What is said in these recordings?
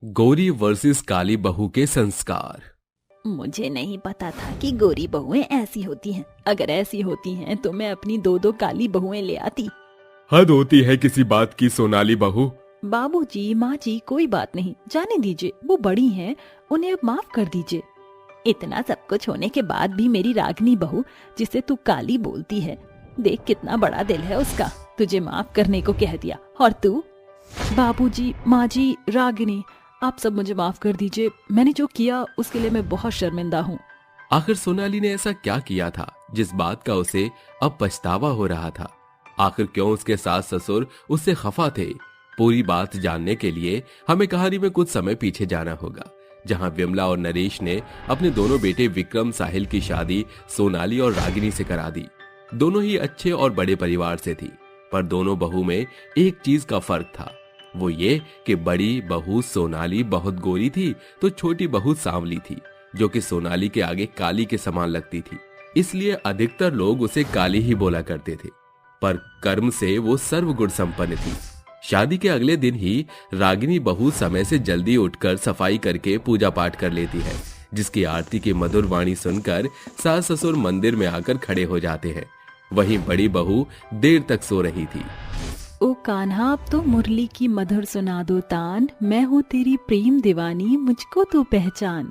गोरी वर्सेस काली बहू के संस्कार। मुझे नहीं पता था कि गोरी बहुएं ऐसी होती हैं। अगर ऐसी होती हैं तो मैं अपनी दो दो काली बहुएं ले आती। हद होती है किसी बात की सोनाली बहू। बाबूजी, माँ जी, कोई बात नहीं, जाने दीजिए, वो बड़ी हैं, उन्हें अब माफ कर दीजिए। इतना सब कुछ होने के बाद भी मेरी रागनी बहू, जिसे तू काली बोलती है, देख कितना बड़ा दिल है उसका, तुझे माफ करने को कह दिया। और तू? बाबूजी, माँ जी, रागिनी, आप सब मुझे माफ कर दीजिए। मैंने जो किया उसके लिए मैं बहुत शर्मिंदा हूँ। आखिर सोनाली ने ऐसा क्या किया था जिस बात का उसे अब पछतावा हो रहा था? आखिर क्यों उसके सास ससुर उससे खफा थे? पूरी बात जानने के लिए हमें कहानी में कुछ समय पीछे जाना होगा, जहां विमला और नरेश ने अपने दोनों बेटे विक्रम साहिल की शादी सोनाली और रागिनी से करा दी। दोनों ही अच्छे और बड़े परिवार से थी, पर दोनों बहू में एक चीज का फर्क था। वो ये कि बड़ी बहू सोनाली बहुत गोरी थी तो छोटी बहू सांवली थी, जो कि सोनाली के आगे काली के समान लगती थी। इसलिए अधिकतर लोग उसे काली ही बोला करते थे, पर कर्म से वो सर्वगुण संपन्न थी। शादी के अगले दिन ही रागिनी बहू समय से जल्दी उठकर सफाई करके पूजा पाठ कर लेती है, जिसकी आरती की मधुर वाणी सुनकर सास ससुर मंदिर में आकर खड़े हो जाते हैं। वहीं बड़ी बहू देर तक सो रही थी। ओ कान्हा, अब तो मुरली की मधुर सुना दो तान, मैं हूँ तेरी प्रेम दीवानी, मुझको तू पहचान।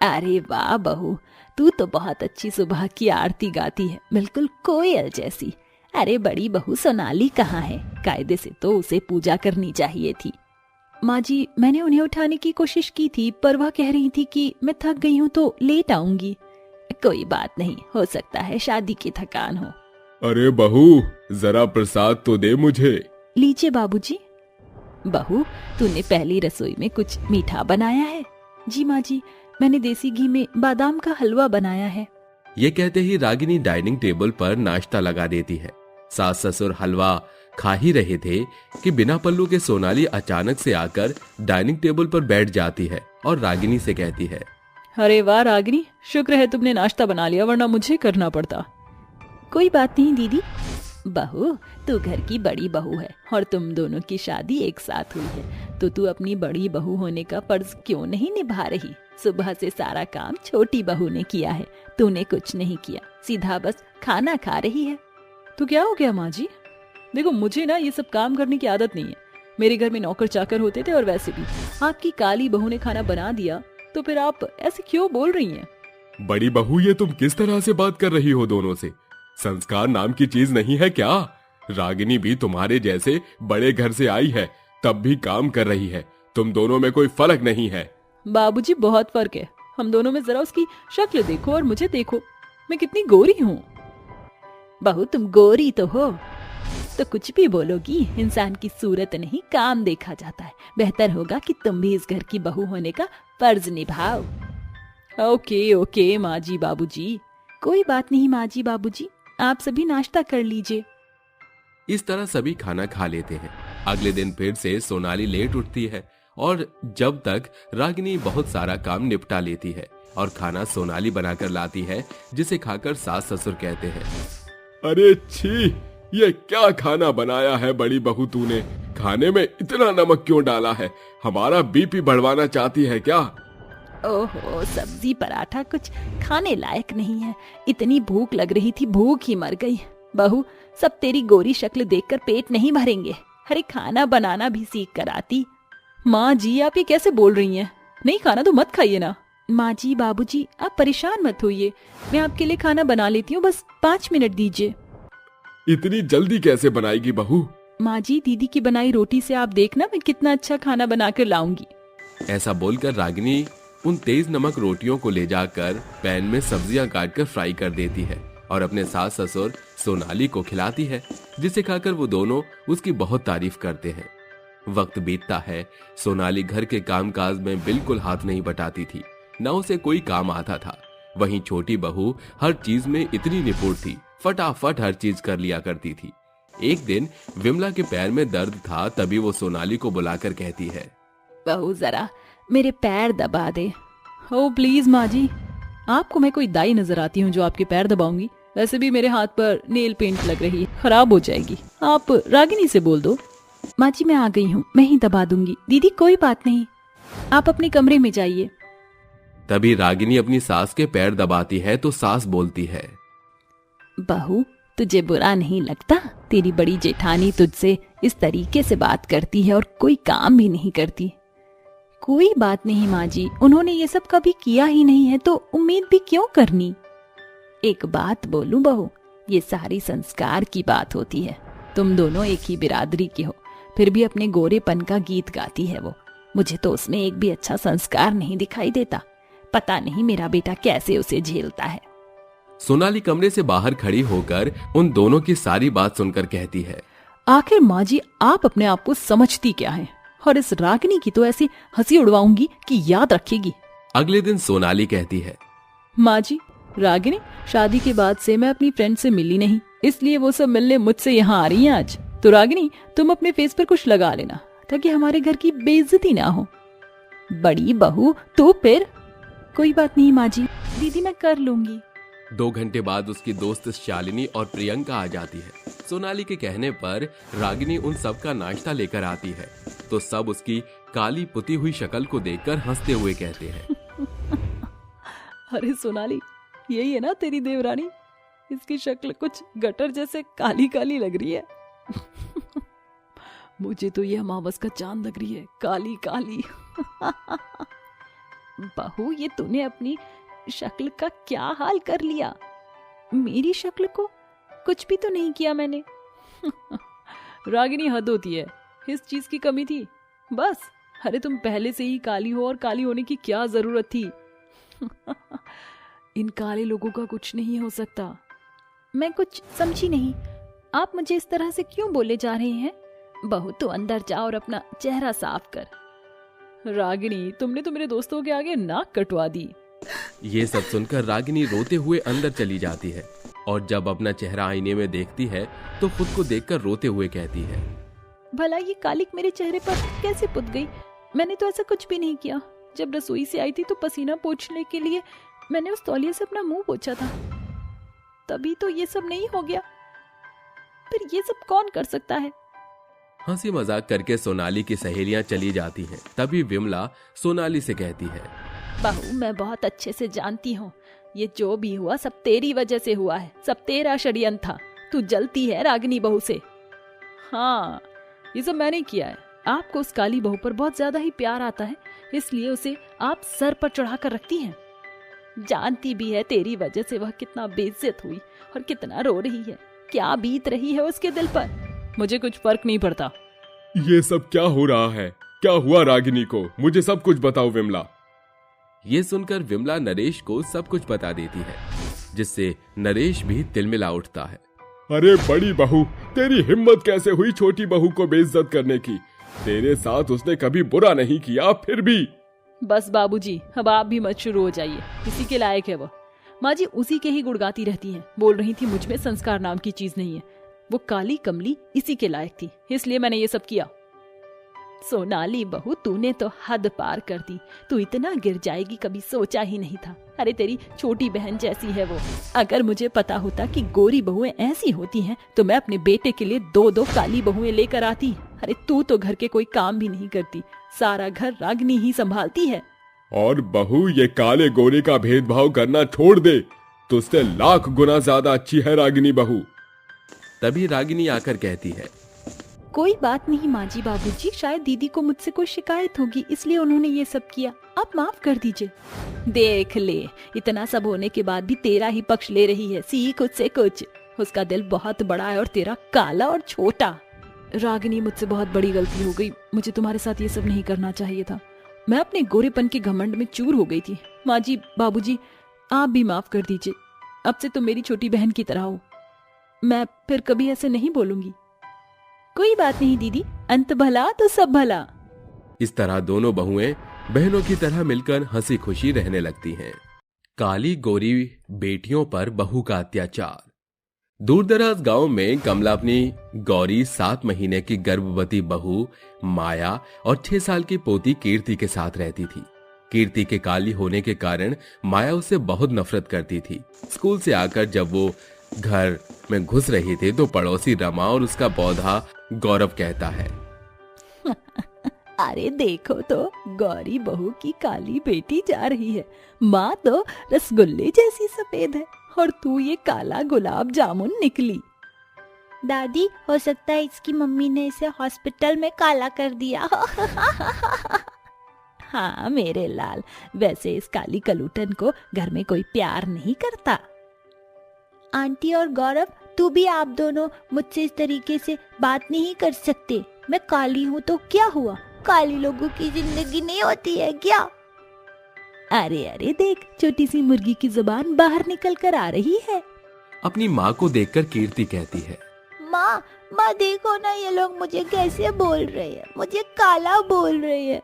अरे वाह बहू, तू तो बहुत अच्छी सुबह की आरती गाती है, बिल्कुल कोयल जैसी। अरे बड़ी बहू सोनाली कहाँ है? कायदे से तो उसे पूजा करनी चाहिए थी। माँ जी, मैंने उन्हें उठाने की कोशिश की थी, पर वह कह रही थी कि मैं थक गई हूँ तो लेट आऊंगी। कोई बात नहीं, हो सकता है शादी की थकान हो। अरे बहू, जरा प्रसाद तो दे मुझे। लीजिए बाबूजी। बहू, तूने पहली रसोई में कुछ मीठा बनाया है? जी माँ जी, मैंने देसी घी में बादाम का हलवा बनाया है। ये कहते ही रागिनी डाइनिंग टेबल पर नाश्ता लगा देती है। सास ससुर हलवा खा ही रहे थे कि बिना पल्लू के सोनाली अचानक से आकर डाइनिंग टेबल पर बैठ जाती है और रागिनी से कहती है, अरे वाह रागिनी, शुक्र है तुमने नाश्ता बना लिया, वरना मुझे करना पड़ता। कोई बात नहीं दीदी। बहू, तू घर की बड़ी बहू है और तुम दोनों की शादी एक साथ हुई है, तो तू अपनी बड़ी बहू होने का फर्ज क्यों नहीं निभा रही? सुबह से सारा काम छोटी बहू ने किया है, तूने कुछ नहीं किया, सीधा बस खाना खा रही है। तो क्या हो गया माँ जी? देखो, मुझे ना ये सब काम करने की आदत नहीं है। मेरे घर में नौकर चाकर होते थे, और वैसे भी आपकी काली बहू ने खाना बना दिया, तो फिर आप ऐसे क्यों बोल रही हैं? बड़ी बहू, ये तुम किस तरह से बात कर रही हो? दोनों से संस्कार नाम की चीज नहीं है क्या? रागिनी भी तुम्हारे जैसे बड़े घर से आई है, तब भी काम कर रही है। तुम दोनों में कोई फर्क नहीं है। बाबूजी, बहुत फर्क है। हम दोनों में जरा उसकी शक्ल देखो और मुझे देखो, मैं कितनी गोरी हूँ। बहू, तुम गोरी तो हो, तो कुछ भी बोलोगी। इंसान की सूरत नहीं, काम देखा जाता है। बेहतर होगा कि तुम भी इस घर की बहू होने का फर्ज निभाओ। ओके ओके माँ जी, बाबूजी। कोई बात नहीं माँ जी, बाबूजी, आप सभी नाश्ता कर लीजिए। इस तरह सभी खाना खा लेते हैं। अगले दिन फिर से सोनाली लेट उठती है, और जब तक रागिनी बहुत सारा काम निपटा लेती है और खाना सोनाली बनाकर लाती है, जिसे खाकर सास ससुर कहते हैं, अरे छी, ये क्या खाना बनाया है बड़ी बहू तूने? खाने में इतना नमक क्यों डाला है? हमारा बीपी बढ़वाना चाहती है क्या? ओहो, सब्जी पराठा कुछ खाने लायक नहीं है। इतनी भूख लग रही थी, भूख ही मर गई। बहू, सब तेरी गोरी शक्ल देखकर पेट नहीं भरेंगे। अरे खाना बनाना भी सीख कर आती। माँ जी, आप ये कैसे बोल रही हैं? नहीं खाना तो मत खाइए ना। माँ जी, बाबूजी, आप परेशान मत होइए, मैं आपके लिए खाना बना लेती हूँ, बस 5 मिनट दीजिए। इतनी जल्दी कैसे बनाएगी बहू? माँ जी, दीदी की बनाई रोटी से आप देखना मैं कितना अच्छा खाना बनाकर लाऊंगी। ऐसा बोलकर रागिनी उन तेज नमक रोटियों को ले जाकर पैन में सब्जियां काटकर फ्राई कर देती है और अपने सास ससुर सोनाली को खिलाती है, जिसे खाकर वो दोनों उसकी बहुत तारीफ करते हैं। वक्त बीतता है। सोनाली घर के कामकाज में बिल्कुल हाथ नहीं बटाती थी, न उसे कोई काम आता था। वहीं छोटी बहू हर चीज में इतनी निपुण थी, फटाफट हर चीज कर लिया करती थी। एक दिन विमला के पैर में दर्द था, तभी वो सोनाली को बुलाकर कहती है, बहू, जरा मेरे पैर दबा दे। ओ प्लीज माँ जी, आपको मैं कोई दाई नजर आती हूँ जो आपके पैर दबाऊंगी? वैसे भी मेरे हाथ पर नेल पेंट लग रही है, खराब हो जाएगी। आप रागिनी से बोल दो। माँ जी, मैं आ गई हूँ, मैं ही दबा दूंगी। दीदी, कोई बात नहीं। आप अपने कमरे में जाइए। तभी रागिनी अपनी सास के पैर दबाती है तो सास बोलती है, बहू तुझे बुरा नहीं लगता? तेरी बड़ी जेठानी तुझसे इस तरीके से बात करती है और कोई काम भी नहीं करती। कोई बात नहीं माँ जी, उन्होंने ये सब कभी किया ही नहीं है तो उम्मीद भी क्यों करनी। एक बात बोलूं बहू, ये सारी संस्कार की बात होती है। तुम दोनों एक ही बिरादरी के हो, फिर भी अपने गोरेपन का गीत गाती है वो। मुझे तो उसमें एक भी अच्छा संस्कार नहीं दिखाई देता। पता नहीं मेरा बेटा कैसे उसे झेलता है। सोनाली कमरे से बाहर खड़ी होकर उन दोनों की सारी बात सुनकर कहती है, आखिर माँ जी आप अपने आप को समझती क्या है? और इस रागिनी की तो ऐसी हंसी उड़वाऊंगी कि याद रखेगी। अगले दिन सोनाली कहती है, माँ जी रागिनी शादी के बाद से मैं अपनी फ्रेंड से मिली नहीं, इसलिए वो सब मिलने मुझसे यहाँ आ रही हैं आज। तो रागिनी तुम अपने फेस पर कुछ लगा लेना ताकि हमारे घर की बेइज्जती ना हो। बड़ी बहू तो फिर? कोई बात नहीं माँ जी, दीदी मैं कर लूंगी। 2 घंटे बाद उसकी दोस्त शालिनी और प्रियंका आ जाती है। सोनाली के कहने पर रागिनी उन सब का नाश्ता लेकर आती है तो सब उसकी काली पुती हुई शक्ल को देखकर हंसते हुए कहते हैं, अरे सोनाली यही है ना तेरी देवरानी? इसकी शक्ल कुछ गटर जैसे काली काली लग रही है। मुझे तो ये अमावस का चांद लग रही है, काली काली। बहू ये तूने अपनी शक्ल का क्या हाल कर लिया? मेरी शक्ल को कुछ भी तो नहीं किया मैंने। रागिनी हद होती है, इस चीज की कमी थी बस। अरे तुम पहले से ही काली हो और काली होने की क्या जरूरत थी? इन काले लोगों का कुछ नहीं हो सकता। मैं कुछ समझी नहीं, आप मुझे इस तरह से क्यों बोले जा रहे हैं? बहू तू अंदर जा और अपना चेहरा साफ कर। रागिनी तुमने तो मेरे दोस्तों के आगे नाक कटवा दी। ये सब सुनकर रागिनी रोते हुए अंदर चली जाती है और जब अपना चेहरा आईने में देखती है तो खुद को देखकर रोते हुए कहती है, भला ये कालिक मेरे चेहरे पर कैसे पुत गई? मैंने तो ऐसा कुछ भी नहीं किया। जब रसोई से आई थी तो पसीना पोंछने के लिए मैंने उस तौलिए से अपना मुंह पोंछा था, तभी तो ये सब नहीं हो गया। फिर ये सब कौन कर सकता है? हंसी मजाक करके सोनाली की सहेलियां चली जाती हैं। तभी विमला सोनाली से कहती है, बहू मैं बहुत अच्छे से जानती हूँ, ये जो भी हुआ सब तेरी वजह से हुआ है, सब तेरा षड्यंत्र था। तू जलती है रागिनी बहू से। हाँ ये सब मैंने किया है। आपको उस काली बहू पर बहुत ज्यादा ही प्यार आता है, इसलिए उसे आप सर पर चढ़ा कर रखती हैं। जानती भी है तेरी वजह से वह कितना बेइज्जत हुई और कितना रो रही है, क्या बीत रही है उसके दिल पर। मुझे कुछ फर्क नहीं पड़ता। ये सब क्या हो रहा है? क्या हुआ रागिनी को? मुझे सब कुछ बताओ विमला। ये सुनकर विमला नरेश को सब कुछ बता देती है, जिससे नरेश भी तिलमिला उठता है। अरे बड़ी बहू, तेरी हिम्मत कैसे हुई छोटी बहू को बेइज्जत करने की? तेरे साथ उसने कभी बुरा नहीं किया, फिर भी। बस बाबूजी अब आप भी मत शुरू हो जाइए, इसी के लायक है वो। माँ जी उसी के ही गुड़गाती रहती हैं, बोल रही थी मुझ में संस्कार नाम की चीज नहीं है। वो काली कमली इसी के लायक थी, इसलिए मैंने ये सब किया। सोनाली बहू तूने तो हद पार कर दी। तू इतना गिर जाएगी कभी सोचा ही नहीं था। अरे तेरी छोटी बहन जैसी है वो। अगर मुझे पता होता कि गोरी बहुएं ऐसी होती हैं तो मैं अपने बेटे के लिए 2-2 काली बहुएं लेकर आती। अरे तू तो घर के कोई काम भी नहीं करती, सारा घर रागिनी ही संभालती है। और बहू ये काले गोरे का भेदभाव करना छोड़ दे, तुझसे लाख गुना ज्यादा अच्छी है रागिनी बहू। तभी रागिनी आकर कहती है, कोई बात नहीं माँ जी बाबूजी, शायद दीदी को मुझसे कोई शिकायत होगी इसलिए उन्होंने ये सब किया, आप माफ कर दीजिए। देख ले, इतना सब होने के बाद भी तेरा ही पक्ष ले रही है, सीख उससे कुछ। उसका दिल बहुत बड़ा है और तेरा काला और छोटा। रागिनी मुझसे बहुत बड़ी गलती हो गई, मुझे तुम्हारे साथ ये सब नहीं करना चाहिए था। मैं अपने गोरेपन के घमंड में चूर हो गई थी। माँ जी बाबूजी आप भी माफ कर दीजिए, अब से तुम मेरी छोटी बहन की तरह हो। मैं फिर कभी ऐसे नहीं बोलूंगी। कोई बात नहीं दीदी, अंत भला तो सब भला। इस तरह दोनों बहुएं बहनों की तरह मिलकर हंसी खुशी रहने लगती हैं। काली गोरी बेटियों पर बहू का अत्याचार। दूरदराज गांव में कमला अपनी गौरी 7 महीने की गर्भवती बहू माया और 6 साल की पोती कीर्ति के साथ रहती थी। कीर्ति के काली होने के कारण माया उससे बहुत नफरत करती थी। स्कूल से आकर जब वो घर में घुस रही थी तो पड़ोसी रमा और उसका पौधा गौरव कहता है, अरे देखो तो, गौरी बहू की काली बेटी जा रही है। माँ तो रसगुल्ले जैसी सफेद है और तू ये काला गुलाब जामुन निकली। दादी, हो सकता है इसकी मम्मी ने इसे हॉस्पिटल में काला कर दिया। हाँ मेरे लाल, वैसे इस काली कलूटन को घर में कोई प्यार नहीं करता। आंटी और गौरव, तू भी, आप दोनों मुझसे इस तरीके से बात नहीं कर सकते। मैं काली हूँ तो क्या हुआ? काली लोगों की जिंदगी नहीं होती है क्या? अरे अरे देख, छोटी सी मुर्गी की जुबान बाहर निकल कर आ रही है। अपनी माँ को देखकर कीर्ति कहती है, माँ, माँ देखो ना, ये लोग मुझे कैसे बोल रहे हैं, मुझे काला बोल रहे हैं।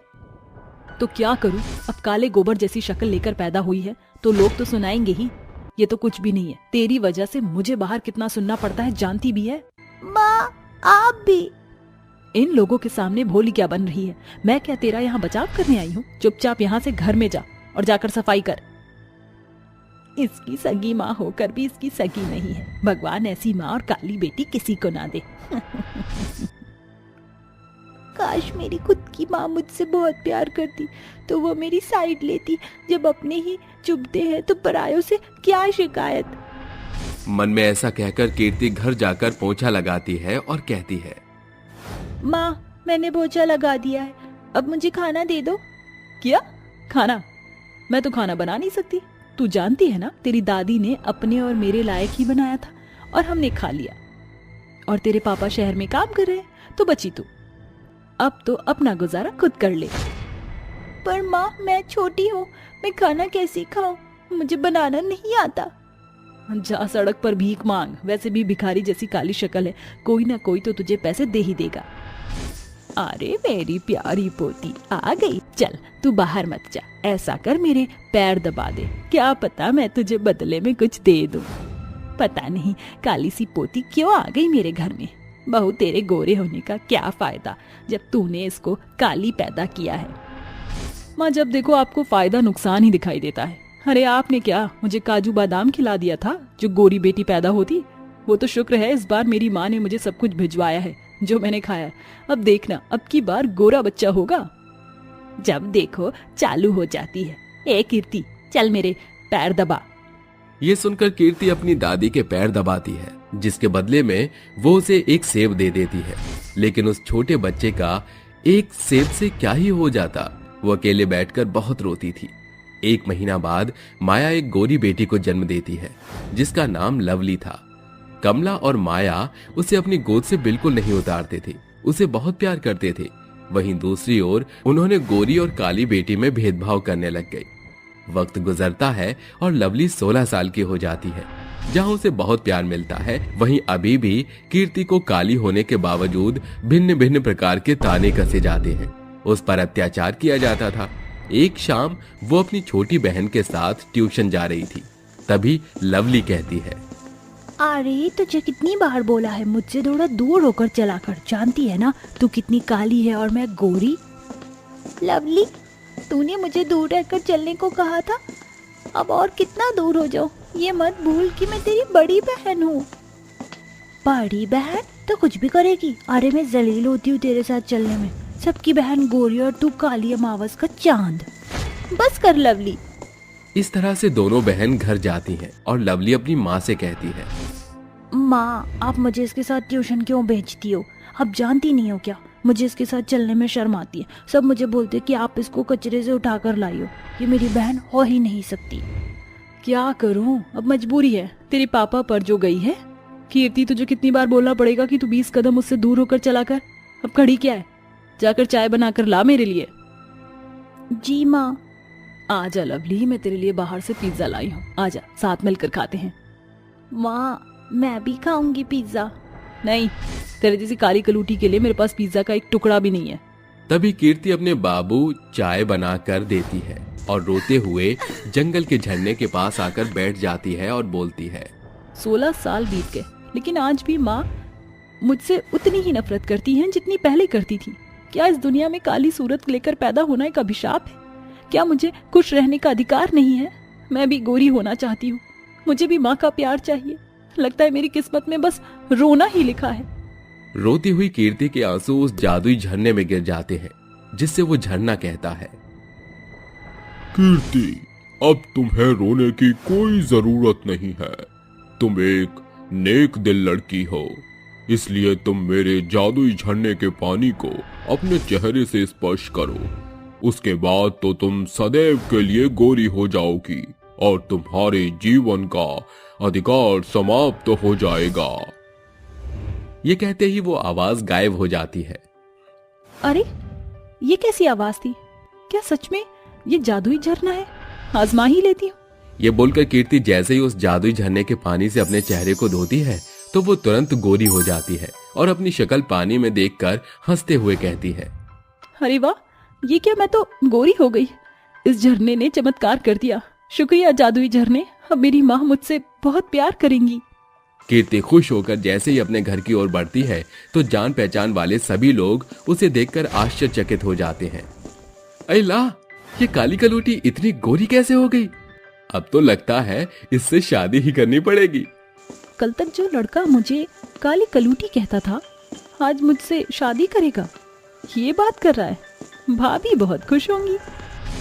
तो क्या करूं? अब काले गोबर जैसी शक्ल लेकर पैदा हुई है तो लोग तो सुनाएंगे ही। ये तो कुछ भी नहीं है, तेरी वजह से मुझे बाहर कितना सुनना पड़ता है जानती भी है। माँ, आप भी। इन लोगों के सामने भोली क्या बन रही है? मैं क्या तेरा यहाँ बचाव करने आई हूँ? चुपचाप यहाँ से घर में जा और जाकर सफाई कर। इसकी सगी माँ होकर भी इसकी सगी नहीं है। भगवान ऐसी माँ और काली बेटी किसी को ना दे। काश मेरी खुद की माँ मुझसे बहुत प्यार करती तो वो मेरी साइड लेती। जब अपने ही चुभते हैं तो परायों से क्या शिकायत। मन में ऐसा कहकर कीर्ति घर जाकर पोंछा लगाती है और कहती है, माँ, मैंने पोछा लगा दिया है, अब मुझे खाना दे दो। क्या खाना? मैं तो खाना बना नहीं सकती। तू जानती है ना, तेरी दादी ने अपने और मेरे लायक ही बनाया था और हमने खा लिया। और तेरे पापा शहर में काम कर रहे हैं तो बची तू। अब तो अपना गुजारा खुद कर ले। पर माँ, मैं छोटी हूँ, मैं खाना कैसे खाऊं? मुझे बनाना नहीं आता। जा सड़क पर भीख मांग। वैसे भी भिखारी जैसी काली शक्ल है, कोई ना कोई तो तुझे पैसे दे ही देगा। अरे मेरी प्यारी पोती आ गई। चल तू बाहर मत जा, ऐसा कर मेरे पैर दबा दे, क्या पता मैं तुझे बदले में कुछ दे दूं। पता नहीं काली सी पोती क्यों आ गई मेरे घर में। बहू, तेरे गोरे होने का क्या फायदा जब तूने इसको काली पैदा किया है। माँ, जब देखो आपको फायदा नुकसान ही दिखाई देता है। अरे आपने क्या मुझे काजू बादाम खिला दिया था जो गोरी बेटी पैदा होती? वो तो शुक्र है इस बार मेरी माँ ने मुझे सब कुछ भिजवाया है जो मैंने खाया। अब देखना, अब की बार गोरा बच्चा होगा। जब देखो चालू हो जाती है। ए कीर्ति, चल मेरे पैर दबा। ये सुनकर कीर्ति अपनी दादी के पैर दबाती है, जिसके बदले में वो उसे एक सेब दे देती है। लेकिन उस छोटे बच्चे का एक सेब से क्या ही हो जाता। वो अकेले बैठकर बहुत रोती थी। 1 महीना बाद माया एक गोरी बेटी को जन्म देती है, जिसका नाम लवली था। कमला और माया उसे अपनी गोद से बिल्कुल नहीं उतारते थे, उसे बहुत प्यार करते थे। वहीं दूसरी ओर उन्होंने गोरी और काली बेटी में भेदभाव करने लग गई। वक्त गुजरता है और लवली 16 साल की हो जाती है। जहां उसे बहुत प्यार मिलता है, वहीं अभी भी कीर्ति को काली होने के बावजूद भिन्न भिन्न प्रकार के ताने कसे जाते हैं। उस पर अत्याचार किया जाता था। एक शाम वो अपनी छोटी बहन के साथ ट्यूशन जा रही थी। तभी लवली कहती है, अरे तुझे कितनी बार बोला है मुझसे थोड़ा दूर होकर चला कर। जानती है ना तू कितनी काली है और मैं गोरी। लवली, तूने मुझे दूर रहकर चलने को कहा था, अब और कितना दूर हो जाऊं? ये मत भूल कि मैं तेरी बड़ी बहन हूँ। बड़ी बहन तो कुछ भी करेगी। अरे मैं जलील होती हूँ तेरे साथ चलने में। सबकी बहन गोरी और तू काली अमावस का चांद। बस कर लवली। इस तरह से दोनों बहन घर जाती हैं और लवली अपनी माँ से कहती है, माँ, आप मुझे इसके साथ ट्यूशन क्यों भेजती हो? आप जानती नहीं हो क्या, मुझे इसके साथ चलने में शर्म आती है। सब मुझे बोलते कि आप इसको कचरे से उठा कर लाई हो। ये मेरी बहन हो ही नहीं सकती। क्या करूं, अब मजबूरी है। तेरे पापा पर जो गई है। कीर्ति, तुझे कितनी बार बोलना पड़ेगा कि तू 20 कदम उससे दूर होकर चला कर। अब खड़ी क्या है, जाकर चाय बनाकर ला मेरे लिए। जी माँ। आजा लवली, मैं तेरे लिए बाहर से पिज्जा लाई हूँ, आजा साथ मिलकर खाते हैं। माँ, मैं भी खाऊंगी पिज्जा। नहीं, तेरे जैसी काली कलूटी के लिए मेरे पास पिज्जा का एक टुकड़ा भी नहीं है। तभी कीर्ति अपने बाबू चाय बना कर देती है और रोते हुए जंगल के झरने के पास आकर बैठ जाती है और बोलती है, 16 साल बीत गए, लेकिन आज भी माँ मुझसे उतनी ही नफरत करती है जितनी पहले करती थी। क्या इस दुनिया में काली सूरत लेकर पैदा होना एक अभिशाप है? क्या मुझे खुश रहने का अधिकार नहीं है? मैं भी गोरी होना चाहती हूँ, मुझे भी माँ का प्यार चाहिए। लगता है मेरी किस्मत में बस रोना ही लिखा है। रोती हुई कीर्ति के आंसू उस जादुई झरने में गिर जाते हैं। जिससे वो झरना कहता है, कीर्ति, अब तुम्हें रोने की कोई जरूरत नहीं है। तुम एक नेक दिल लड़की हो, इसलिए तुम मेरे जादुई झरने के पानी को अपने चेहरे से स्पर्श करो। उसके बाद तो तुम सदैव के लिए गोरी हो जाओगी और तुम्हारे जीवन का अधिकार समाप्त हो जाएगा। ये कहते ही वो आवाज गायब हो जाती है। अरे ये कैसी आवाज थी? क्या सच में ये जादुई झरना है? आजमा ही लेती हूँ। ये बोलकर कीर्ति जैसे ही उस जादुई झरने के पानी से अपने चेहरे को धोती है तो वो तुरंत गोरी हो जाती है और अपनी शक्ल पानी में देखकर हंसते हुए कहती है, अरे वाह, ये क्या, मैं तो गोरी हो गई। इस झरने ने चमत्कार कर दिया। शुक्रिया जादुई झरने, अब मेरी माँ मुझसे बहुत प्यार करेंगी। कीर्ति खुश होकर जैसे ही अपने घर की ओर बढ़ती है तो जान पहचान वाले सभी लोग उसे देखकर आश्चर्यचकित हो जाते हैं। अल्लाह, ये काली कलूटी इतनी गोरी कैसे हो गई? अब तो लगता है इससे शादी ही करनी पड़ेगी। कल तक जो लड़का मुझे काली कलूटी कहता था आज मुझसे शादी करेगा, ये बात कर रहा है। भाभी बहुत खुश होंगी।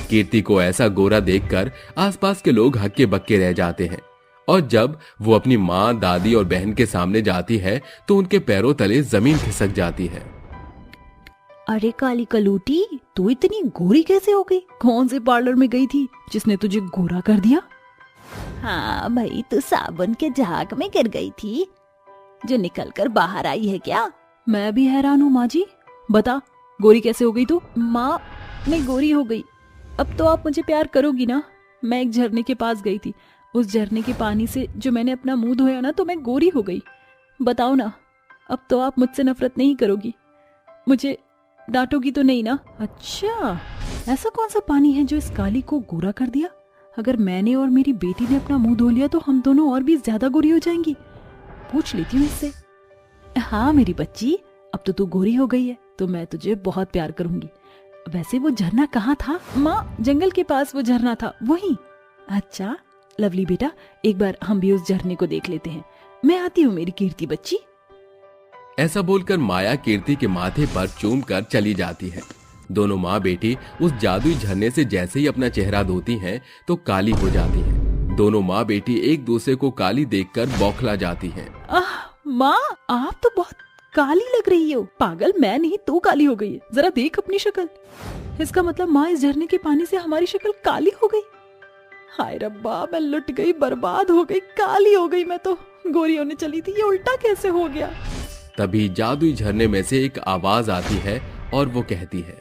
कीर्ति को ऐसा गोरा देखकर आसपास के लोग हक्के बक्के रह जाते हैं और जब वो अपनी माँ, दादी और बहन के सामने जाती है तो उनके पैरों तले जमीन खिसक जाती है। अरे काली कलूटी, तू इतनी गोरी कैसे हो गई? कौन से पार्लर में गई थी जिसने तुझे गोरा कर दिया? हाँ भाई, तू साबुन के झाग में गिर गई थी जो निकल कर बाहर आई है क्या? मैं भी हैरान हूँ माँ जी, बता गोरी कैसे हो गई तू? माँ, मैं गोरी हो गई। अब तो आप मुझे प्यार करोगी ना? मैं एक झरने के पास गई थी, उस झरने के पानी से जो मैंने अपना मुंह धोया ना तो मैं गोरी हो गई। बताओ ना, अब तो आप मुझसे नफरत नहीं करोगी, मुझे डांटोगी तो नहीं ना? अच्छा, ऐसा कौन सा पानी है जो इस काली को गोरा कर दिया? अगर मैंने और मेरी बेटी ने अपना मुंह धो लिया तो हम दोनों और भी ज्यादा गोरी हो जाएंगी। पूछ लेती हूँ इससे। हाँ मेरी बच्ची, अब तो तू गोरी हो गई है तो मैं तुझे बहुत प्यार करूंगी। वैसे वो झरना कहाँ था? माँ, जंगल के पास वो झरना था, वहीं। अच्छा लवली बेटा, एक बार हम भी उस झरने को देख लेते हैं। मैं आती हूँ मेरी कीर्ति बच्ची। ऐसा बोलकर माया कीर्ति के माथे पर चूम कर चली जाती है। दोनों माँ बेटी उस जादुई झरने से जैसे ही अपना चेहरा धोती हैं तो काली हो जाती हैं। दोनों माँ बेटी एक दूसरे को काली देखकर बौखला जाती हैं। माँ, आप तो बहुत काली लग रही हो। पागल मैं नहीं, तू काली हो गई है। जरा देख अपनी शक्ल। इसका मतलब माँ, इस झरने के पानी से हमारी शक्ल काली हो गई। हाय रब्बा, मैं लुट गई, बर्बाद हो गई, काली हो गई। मैं तो गोरी होने चली थी, ये उल्टा कैसे हो गया? तभी जादुई झरने में से एक आवाज आती है और वो कहती है,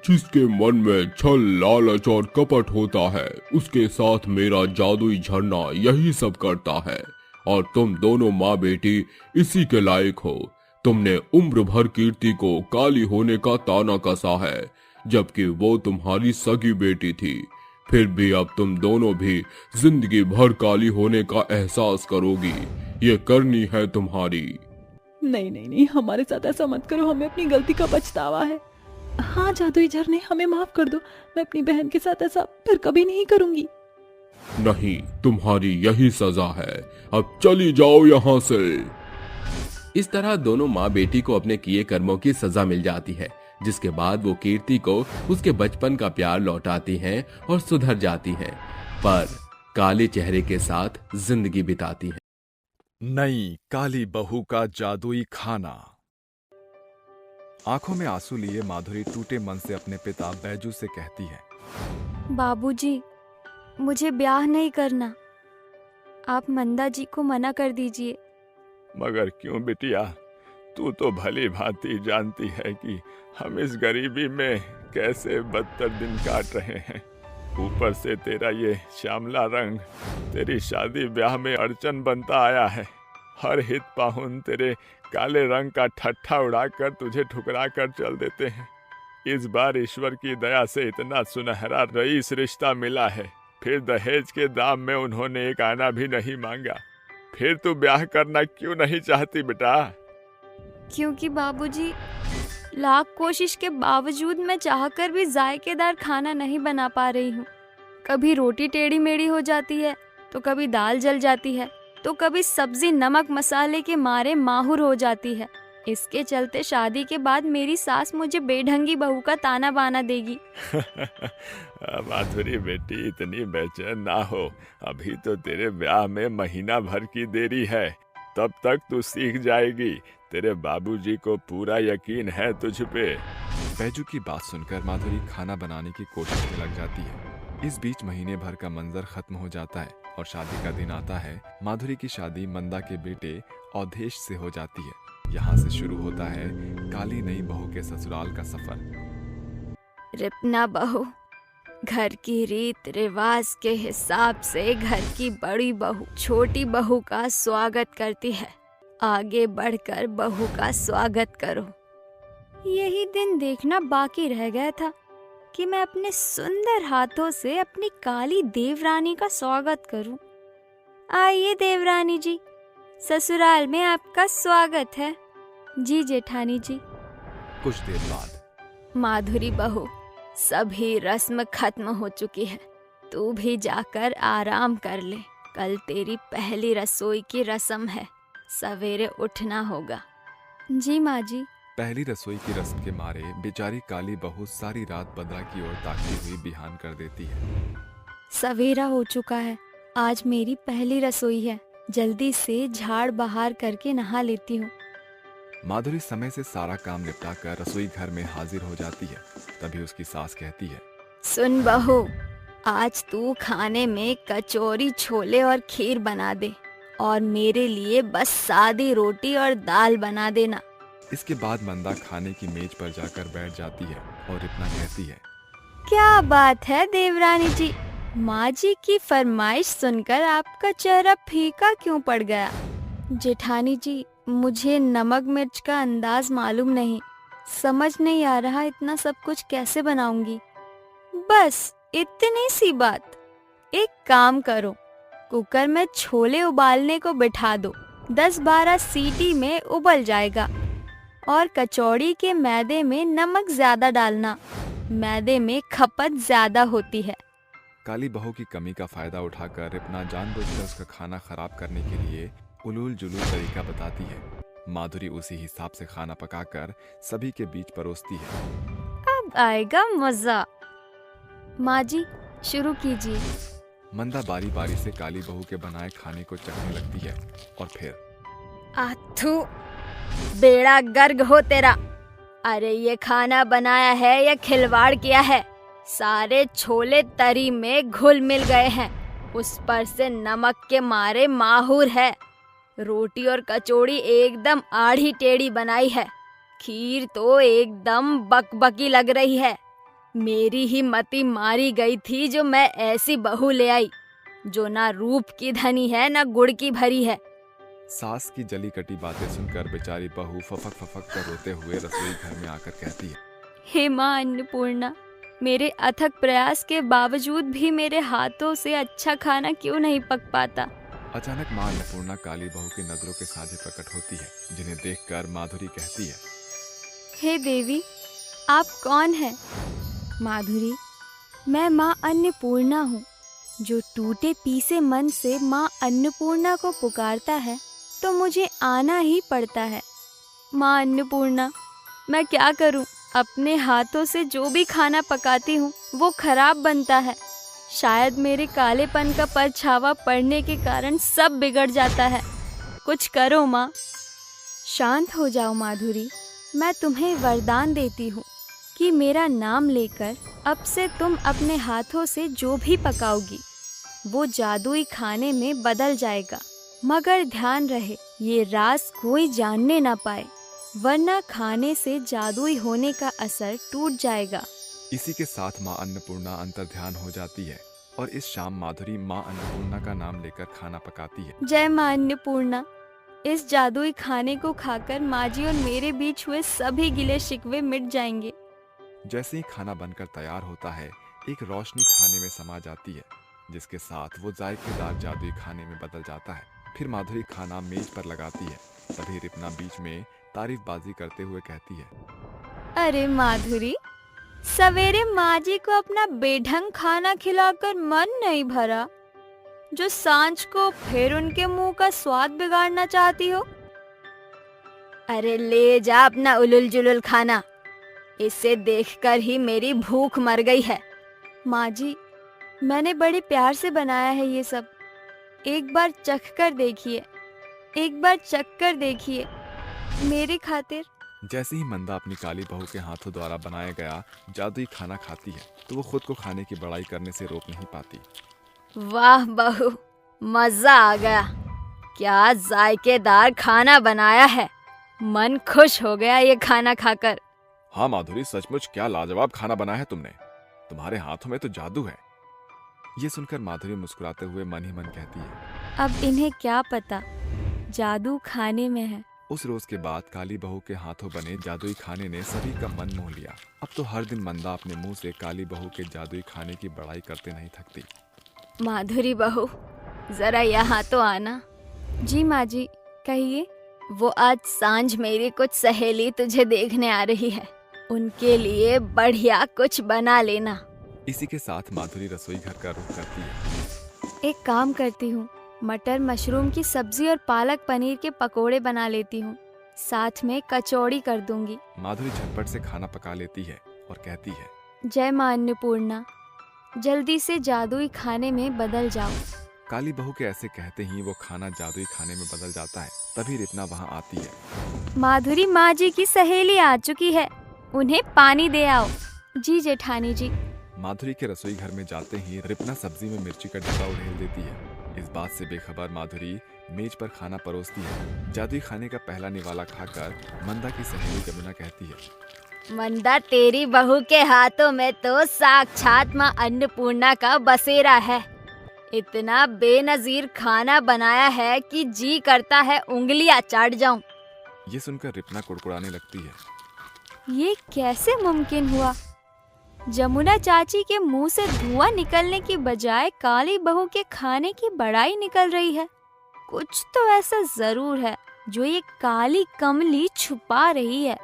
जिसके मन में छल, लालच और कपट होता है उसके साथ मेरा जादुई झरना यही सब करता है। और तुम दोनों माँ बेटी इसी के लायक हो। तुमने उम्र भर कीर्ति को काली होने का ताना कसा है, जबकि वो तुम्हारी सगी बेटी थी। फिर भी अब तुम दोनों भी जिंदगी भर काली होने का एहसास करोगी। ये करनी है तुम्हारी। नहीं नहीं नहीं, हमारे साथ ऐसा मत करो, हमें अपनी गलती का पछतावा है। हाँ जादुई झरने, हमें माफ कर दो। मैं अपनी बहन के साथ ऐसा फिर कभी नहीं करूंगी। नहीं, तुम्हारी यही सजा है। अब चली जाओ यहाँ से। इस तरह दोनों माँ बेटी को अपने किए कर्मों की सजा मिल जाती है, जिसके बाद वो कीर्ति को उसके बचपन का प्यार लौटाती हैं और सुधर जाती हैं, पर काले चेहरे के साथ जिंदगी बिताती हैं। नई काली बहू का जादुई खाना। आंखों में आंसू लिए माधुरी टूटे मन से अपने पिता बैजू से कहती है, बाबूजी, मुझे ब्याह नहीं करना। आप मंदा जी को मना कर दीजिए। मगर क्यों बिटिया, तू तो भली भांति जानती है कि हम इस गरीबी में कैसे बदतर दिन काट रहे हैं। ऊपर से तेरा ये श्यामला रंग तेरी शादी ब्याह में अड़चन बनता आया है। हर हित पाहुन तेरे काले रंग का ठट्ठा उड़ाकर तुझे ठुकरा कर चल देते हैं। इस बार ईश्वर की दया से इतना सुनहरा रईस रिश्ता मिला है, फिर दहेज के दाम में उन्होंने एक आना भी नहीं मांगा। फिर तू ब्याह करना क्यों नहीं चाहती बेटा? क्योंकि बाबूजी, लाख कोशिश के बावजूद मैं चाहकर भी जायकेदार खाना नहीं बना पा रही हूँ। कभी रोटी टेढ़ी मेढ़ी हो जाती है, तो कभी दाल जल जाती है, तो कभी सब्जी नमक मसाले के मारे माहुर हो जाती है। इसके चलते शादी के बाद मेरी सास मुझे बेढंगी बहू का ताना बाना देगी। माधुरी बेटी, इतनी बेचैन ना हो। अभी तो तेरे ब्याह में महीना भर की देरी है। तब तक तू सीख जाएगी। तेरे बाबूजी को पूरा यकीन है तुझ पे। बैजू की बात सुनकर माधुरी खाना बनाने की कोशिश में लग जाती है। इस बीच महीने भर का मंजर खत्म हो जाता है और शादी का दिन आता है। माधुरी की शादी मंदा के बेटे अवधेश से हो जाती है। यहाँ से शुरू होता है काली नई बहू के ससुराल का सफर। रिपना बहू घर की रीत रिवाज के हिसाब से घर की बड़ी बहू छोटी बहू का स्वागत करती है। आगे बढ़कर बहू का स्वागत करो। यही दिन देखना बाकी रह गया था कि मैं अपने सुंदर हाथों से अपनी काली देवरानी का स्वागत करूं। आइए देवरानी जी, ससुराल में आपका स्वागत है। जी जेठानी जी। कुछ देर बाद माधुरी बहू, सभी रस्म खत्म हो चुकी है। तू भी जाकर आराम कर ले। कल तेरी पहली रसोई की रस्म है। सवेरे उठना होगा। जी माँ जी। पहली रसोई की रस्म के मारे बेचारी काली बहू सारी रात बदरा की ओर ताकती हुई बिहान कर देती है। सवेरा हो चुका है। आज मेरी पहली रसोई है। जल्दी से झाड़ बहार करके नहा लेती हूँ। माधुरी समय से सारा काम निपटा कर रसोई घर में हाजिर हो जाती है। तभी उसकी सास कहती है, सुन बहू, आज तू खाने में कचौरी छोले और खीर बना दे और मेरे लिए बस सादी रोटी और दाल बना देना। इसके बाद मंदा खाने की मेज पर जाकर बैठ जाती है और रिपना कहती है, क्या बात है देवरानी जी, माँ जी की फरमाइश सुनकर आपका चेहरा फीका क्यों पड़ गया? जेठानी जी, मुझे नमक मिर्च का अंदाज मालूम नहीं। समझ नहीं आ रहा इतना सब कुछ कैसे बनाऊंगी। बस इतनी सी बात। एक काम करो, कुकर में छोले उबालने को बिठा दो। 10-12 सीटी में उबल जाएगा। और कचौड़ी के मैदे में नमक ज्यादा डालना। मैदे में खपत ज्यादा होती है। काली बहू की कमी का फायदा उठाकर रिपना जानबूझकर उसका खाना खराब करने के लिए उलूल जुलूल तरीका बताती है। माधुरी उसी हिसाब से खाना पकाकर सभी के बीच परोसती है। अब आएगा मजा। माँ जी, शुरू कीजिए। मंदा बारी बारी से काली बहू के बनाए खाने को चखने लगती है और फिर, आथू, बेड़ा गर्ग हो तेरा। अरे ये खाना बनाया है या खिलवाड़ किया है? सारे छोले तरी में घुल मिल गए हैं। उस पर से नमक के मारे माहूर है। रोटी और कचौड़ी एकदम आड़ी टेढ़ी बनाई है। खीर तो एकदम बकबकी लग रही है। मेरी ही मति मारी गई थी जो मैं ऐसी बहू ले आई, जो ना रूप की धनी है ना गुड़ की भरी है। सास की जली कटी बातें सुनकर बेचारी बहू फफक फफक कर रोते हुए रसोई घर में आकर कहती है, हे माँ अन्नपूर्णा, मेरे अथक प्रयास के बावजूद भी मेरे हाथों से अच्छा खाना क्यों नहीं पक पाता? अचानक माँ अन्नपूर्णा काली बहू की नजरों के साझे प्रकट होती है, जिन्हें देखकर माधुरी कहती है, हे देवी, आप कौन हैं? माधुरी, मैं माँ अन्नपूर्णा हूँ। जो टूटे पीसे मन से माँ अन्नपूर्णा को पुकारता है तो मुझे आना ही पड़ता है। माँ अन्नपूर्णा, मैं क्या करूँ? अपने हाथों से जो भी खाना पकाती हूँ वो खराब बनता है। शायद मेरे कालेपन का परछावा पड़ने के कारण सब बिगड़ जाता है। कुछ करो माँ। शांत हो जाओ माधुरी, मैं तुम्हें वरदान देती हूँ कि मेरा नाम लेकर अब से तुम अपने हाथों से जो भी पकाओगी वो जादुई खाने में बदल जाएगा। मगर ध्यान रहे, ये राज कोई जानने ना पाए, वरना खाने से जादुई होने का असर टूट जाएगा। इसी के साथ माँ अन्नपूर्णा अंतर्ध्यान हो जाती है और इस शाम माधुरी माँ अन्नपूर्णा का नाम लेकर खाना पकाती है। जय माँ अन्नपूर्णा। इस जादुई खाने को खाकर माँ जी और मेरे बीच हुए सभी गिले शिकवे मिट जाएंगे। जैसे ही खाना बनकर तैयार होता है, एक रोशनी खाने में समा जाती है, जिसके साथ वो जायकेदार जादुई खाने में बदल जाता है। फिर माधुरी खाना मेज पर लगाती है। तभी रिपना बीच में तारीफबाजी करते हुए कहती है, अरे माधुरी, सवेरे माँ जी को अपना बेढंग खाना खिलाकर मन नहीं भरा, जो सांझ को फिर उनके मुंह का स्वाद बिगाड़ना चाहती हो? अरे ले जा अपना उलुल जुलुल खाना, इसे देखकर ही मेरी भूख मर गई है। माँ जी, मैंने बड़े प्यार से बनाया है ये सब, एक बार चख कर देखिए, एक बार चख कर देखिए मेरी खातिर। जैसे ही मंदा अपनी काली बहू के हाथों द्वारा बनाया गया जादुई खाना खाती है तो वो खुद को खाने की बड़ाई करने से रोक नहीं पाती। वाह बहू, मजा आ गया, क्या जायकेदार खाना बनाया है, मन खुश हो गया ये खाना खाकर। हाँ माधुरी, सचमुच क्या लाजवाब खाना बनाया है तुमने, तुम्हारे हाथों में तो जादू है। ये सुनकर माधुरी मुस्कुराते हुए मन ही मन कहती है, अब इन्हें क्या पता, जादू खाने में है। उस रोज के बाद काली बहू के हाथों बने जादुई खाने ने सभी का मन मोह लिया। अब तो हर दिन मंदा अपने मुंह से काली बहू के जादुई खाने की बड़ाई करते नहीं थकती। माधुरी बहू, जरा यहाँ तो आना। जी माँ जी, कहिए। वो आज सांझ मेरी कुछ सहेली तुझे देखने आ रही है, उनके लिए बढ़िया कुछ बना लेना। इसी के साथ माधुरी रसोई घर का रुख करती है। एक काम करती हूँ, मटर मशरूम की सब्जी और पालक पनीर के पकोड़े बना लेती हूँ, साथ में कचौड़ी कर दूंगी। माधुरी झटपट से खाना पका लेती है और कहती है, जय माँ अन्नपूर्णा, जल्दी से जादुई खाने में बदल जाओ। काली बहू के ऐसे कहते ही वो खाना जादुई खाने में बदल जाता है। तभी रिपना वहाँ आती है। माधुरी माँ जी की सहेली आ चुकी है, उन्हें पानी दे आओ। जी जेठानी जी। माधुरी के रसोई घर में जाते ही रिपना सब्जी में मिर्ची का डिब्बा उड़ेल देती है। इस बात से बेखबर माधुरी मेज पर खाना परोसती है। जादुई खाने का पहला निवाला खाकर मंदा की सहेली जमुना कहती है, मंदा, तेरी बहू के हाथों में तो साक्षात माँ अन्नपूर्णा का बसेरा है। इतना बेनजीर खाना बनाया है कि जी करता है उंगलियां चाट जाऊं। ये सुनकर रिपना कुड़कुड़ाने लगती है। ये कैसे मुमकिन हुआ? जमुना चाची के मुंह से धुआं निकलने की बजाय काली बहू के खाने की बड़ाई निकल रही है। कुछ तो ऐसा जरूर है जो ये काली कमली छुपा रही है।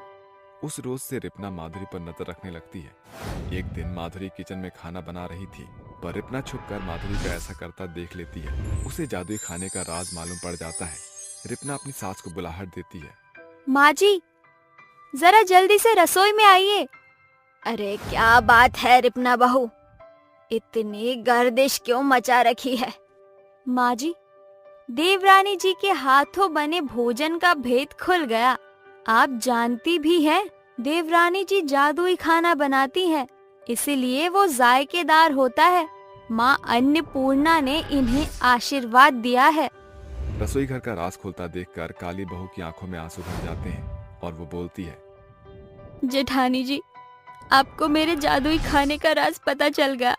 उस रोज से रिपना माधुरी पर नजर रखने लगती है। एक दिन माधुरी किचन में खाना बना रही थी, पर रिपना छुपकर माधुरी का ऐसा करता देख लेती है। उसे जादुई खाने का राज मालूम पड़ जाता है। रिपना अपनी सास को बुलाहट देती है। माँ जी, जरा जल्दी से रसोई में आइए। अरे क्या बात है रिपना बहू, इतनी गर्दिश क्यों मचा रखी है? माँ जी, देवरानी जी के हाथों बने भोजन का भेद खुल गया। आप जानती भी हैं, देवरानी जी जादुई खाना बनाती हैं, इसीलिए वो जायकेदार होता है। माँ अन्नपूर्णा ने इन्हें आशीर्वाद दिया है। रसोई घर का राज खुलता देखकर काली बहू की आंखों में आंसू भर जाते हैं और वो बोलती है, जेठानी जी, आपको मेरे जादुई खाने का राज पता चल गया।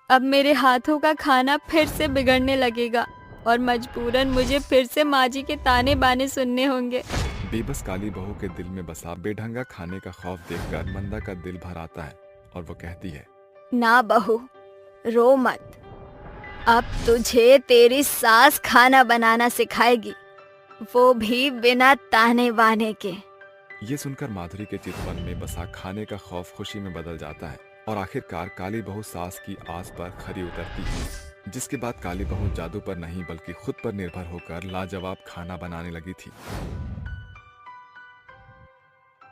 अब मेरे हाथों का खाना फिर से बिगड़ने लगेगा और मजबूरन मुझे फिर से माँ जी के ताने बाने सुनने होंगे। बेबस काली बहू के दिल में बसा बेढंगा खाने का खौफ देखकर मंदा का दिल भर आता है और वो कहती है, ना बहू, रो मत, अब तुझे तेरी सास खाना बनाना सिखाएगी, वो भी बिना ताने बाने के। ये सुनकर माधुरी के चितवन में बसा खाने का खौफ खुशी में बदल जाता है और आखिरकार काली बहू सास की आस पर खरी उतरती है, जिसके बाद काली बहू जादू पर नहीं बल्कि खुद पर निर्भर होकर लाजवाब खाना बनाने लगी थी।